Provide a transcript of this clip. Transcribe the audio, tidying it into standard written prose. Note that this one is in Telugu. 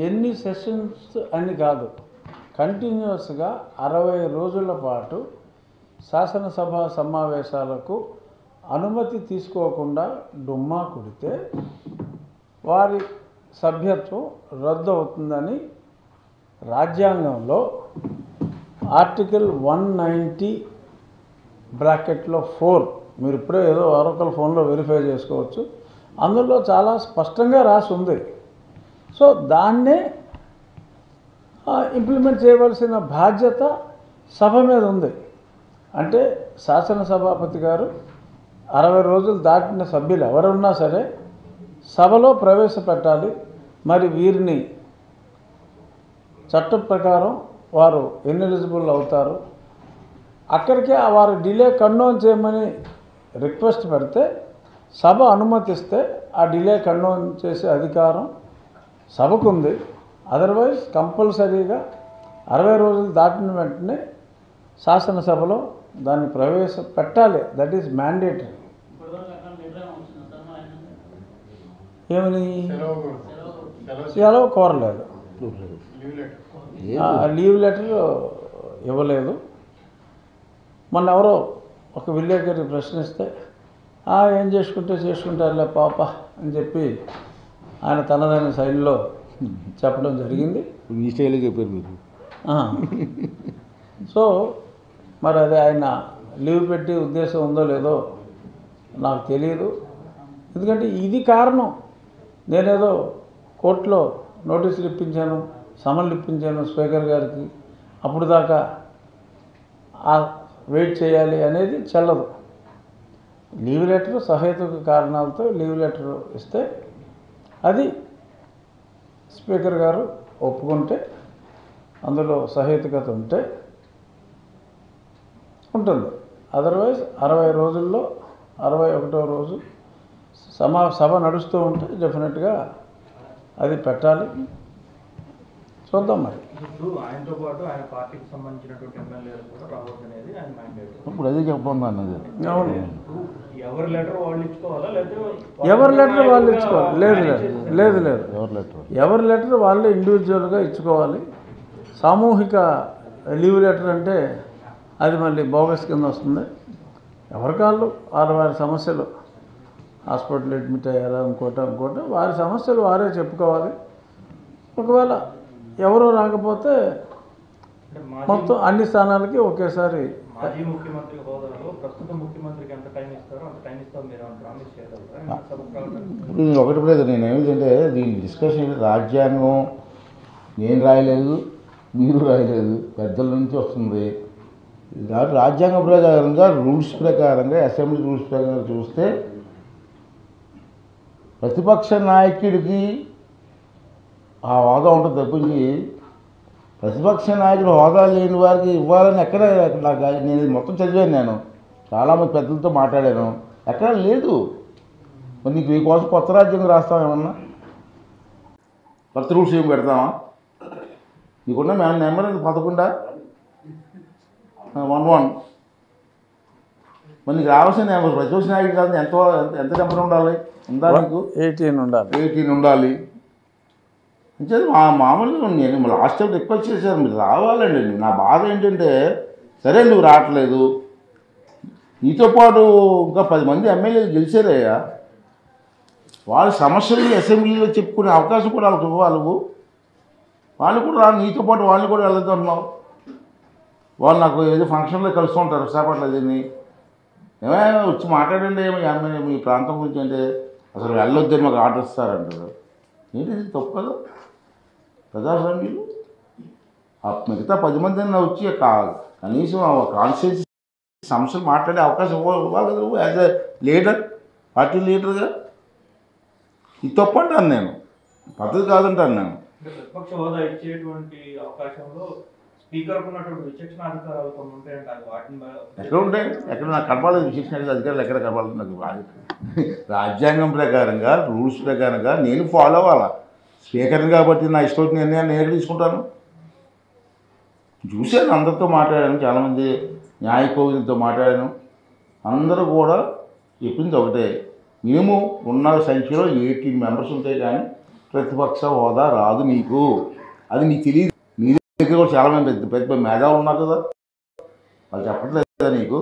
ఎన్ని సెషన్స్ అని కాదు, కంటిన్యూస్గా 60 రోజుల పాటు శాసనసభ సమావేశాలకు అనుమతి తీసుకోకుండా డుమ్మా కొడితే వారి సభ్యత్వం రద్దు అవుతుందని రాజ్యాంగంలో ఆర్టికల్ 190(4) మీరు ఇప్పుడే ఏదో ఆరోకల్ ఫోన్లో వెరిఫై చేసుకోవచ్చు. అందులో చాలా స్పష్టంగా రాసి ఉంది. సో దాన్నే ఇంప్లిమెంట్ చేయవలసిన బాధ్యత సభ మీద ఉంది. అంటే శాసనసభాపతి గారు 60 రోజులు దాటిన సభ్యులు ఎవరున్నా సరే సభలో ప్రవేశపెట్టాలి. మరి వీరిని చట్టం ప్రకారం వారు ఇన్ఎలిజిబుల్ అవుతారు. అక్కడికే వారు డిలే కండోన్ చేయమని రిక్వెస్ట్ పెడితే సభ అనుమతిస్తే ఆ డిలే కండోన్ చేసే అధికారం సభకు ఉంది. అదర్వైజ్ కంపల్సరీగా 60 రోజులు దాటిన వెంటనే శాసనసభలో దాన్ని ప్రవేశపెట్టాలి. That is mandatory. ఏమని సెలవు కోరలేదు, లీవ్ లెటర్ ఇవ్వలేదు. మొన్న ఎవరో ఒక విలేకరి ప్రశ్నిస్తే ఏం చేసుకుంటారులే పాప అని చెప్పి ఆయన తనదైన శైలిలో చెప్పడం జరిగింది. ఈ స్టైల్లో చెప్పారు మీరు. సో మరి అది ఆయన లీవ్ పెట్టి ఉద్దేశం ఉందో లేదో నాకు తెలియదు. ఎందుకంటే ఇది కారణం. నేనేదో కోర్టులో నోటీసులు ఇప్పించాను, సమన్లు ఇప్పించాను స్పీకర్ గారికి, అప్పుడు దాకా వెయిట్ చేయాలి అనేది చెల్లదు. లీవ్ లెటర్ సహేతుక కారణాలతో లీవ్ లెటర్ ఇస్తే అది స్పీకర్ గారు ఒప్పుకుంటే, అందులో సహేతుకత ఉంటే ఉంటుంది. అదర్వైజ్ 60 రోజుల్లో 61వ రోజు సభ నడుస్తూ ఉంటే డెఫినెట్గా అది పెట్టాలి. చూద్దాం మరి. ఆయనతో పాటు ఆయన పార్టీకి సంబంధించినటువంటి ఎమ్మెల్యేలు కూడా రావద్దు అనేది ఆయన మైండెడ్. ఇప్పుడు అదే చెప్పండి అన్నది. అవును, ఎవరి లెటర్ వాళ్ళు ఇచ్చుకోవాలా లేకపోతే ఎవరి లెటర్ వాళ్ళు ఇచ్చుకోవాలి? లేదు లేదు లేదు, ఎవరి లెటర్ వాళ్ళే ఇండివిజువల్గా ఇచ్చుకోవాలి. సామూహిక లీవ్ లెటర్ అంటే అది మళ్ళీ బోగస్ కింద వస్తుంది. ఎవరికాళ్ళు వారి సమస్యలు, హాస్పిటల్ అడ్మిట్ అయ్యారా ఇంకోటి వారి సమస్యలు వారే చెప్పుకోవాలి. ఒకవేళ ఎవరో రాకపోతే మొత్తం అన్ని స్థానాలకి ఒకేసారి. మాజీ ముఖ్యమంత్రి హోదాలో ప్రస్తుత ముఖ్యమంత్రికి ఎంత టైం ఇస్తారో అంత టైం ఇస్తాం మీరు ప్రామిస్ చేయగలరా? ఇప్పుడు ఒకటి లేదు, నేను ఏమిటంటే దీని డిస్కషన్ రాజ్యాంగం నేను రాయలేదు, మీరు రాయలేదు, పెద్దల నుంచి వస్తుంది. రాజ్యాంగ ప్రకారంగా రూల్స్ ప్రకారంగా అసెంబ్లీ రూల్స్ ప్రకారంగా చూస్తే ప్రతిపక్ష నాయకుడికి ఆ హోదా ఉంటుంది తప్పించి ప్రతిపక్ష నాయకుడు హోదా లేని వారికి ఇవ్వాలని ఎక్కడ నాకు నేను మొత్తం చదివాను. నేను చాలామంది పెద్దలతో మాట్లాడాను, ఎక్కడ లేదు. మరి నీకు మీకోసం కొత్త రాజ్యాంగం రాస్తాం, ఏమన్నా కొత్త రూల్స్ ఏమి పెడతామా? నీకున్న నెంబర్ 11 మరి నీకు రావాల్సిన ప్రతిపక్ష నాయకుడు కాదు ఎంత నెంబర్ ఉండాలి? ఉందా నీకు? 18 ఉండాలి. 18 ఉండాలి. అంటే మామూలుగా నేను లాస్ట్ టైం రిక్వెస్ట్ చేశాను, మీరు రావాలండి. నా బాధ ఏంటంటే, సరే నువ్వు రావట్లేదు, నీతో పాటు ఇంకా 10 మంది ఎమ్మెల్యేలు గెలిచారయ్యా. వాళ్ళ సమస్యలు అసెంబ్లీలో చెప్పుకునే అవకాశం కూడా వాళ్ళకి ఇవ్వాలి. వాళ్ళు కూడా రా, నీతో పాటు వాళ్ళని కూడా వెళ్తున్నావు. వాళ్ళు నాకు ఏదో ఫంక్షన్లో కలుస్తూ ఉంటారు విశాఖపట్నం. దీన్ని ఏమైనా వచ్చి మాట్లాడండి మీ ప్రాంతం గురించి అంటే అసలు వెళ్ళొద్దని మాకు ఆర్డర్ ఇస్తారంటారు. ఏంటి తప్పు కదా? ప్రజాస్వామ్యులు మిగతా 10 మంది వచ్చి కనీసం కాన్స్టిట్యూన్సీ సమస్యలు మాట్లాడే అవకాశం ఇవ్వాలి కదా యాజ్ ఎ లీడర్, పార్టీ లీడర్గా. ఇది తప్పు అంటాను నేను, పద్ధతి కాదంటాను నేను. ప్రతిపక్ష హోదా ఇచ్చేటువంటి అవకాశంలో స్పీకర్కు ఉన్నటువంటి విచక్షణ అధికారాలు కొన్ని ఉంటాయంటే వాటిని ఎక్కడ ఉంటాయి? ఎక్కడ నాకు కనపాలేదు విచక్షణ అధికారులు, ఎక్కడ కనపాలేదు నాకు. రాజ్యాంగం ప్రకారంగా రూల్స్ ప్రకారంగా నేను ఫాలో అవ్వాలా. స్పీకర్ని కాబట్టి నా ఇష్టం నిర్ణయాన్ని నేను తీసుకుంటాను. చూశాను, అందరితో మాట్లాడాను, చాలామంది న్యాయకోవిలతో మాట్లాడాను. అందరూ కూడా చెప్పింది ఒకటే, మేము ఉన్న సంఖ్యలో 18 మెంబర్స్ ఉంటాయి, కానీ ప్రతిపక్ష హోదా రాదు నీకు, అది నీకు తెలియదు. నీ దగ్గర కూడా చాలామంది పెద్ద పెద్ద మేధావులు ఉన్నారు కదా, వాళ్ళు చెప్పట్లేదా నీకు?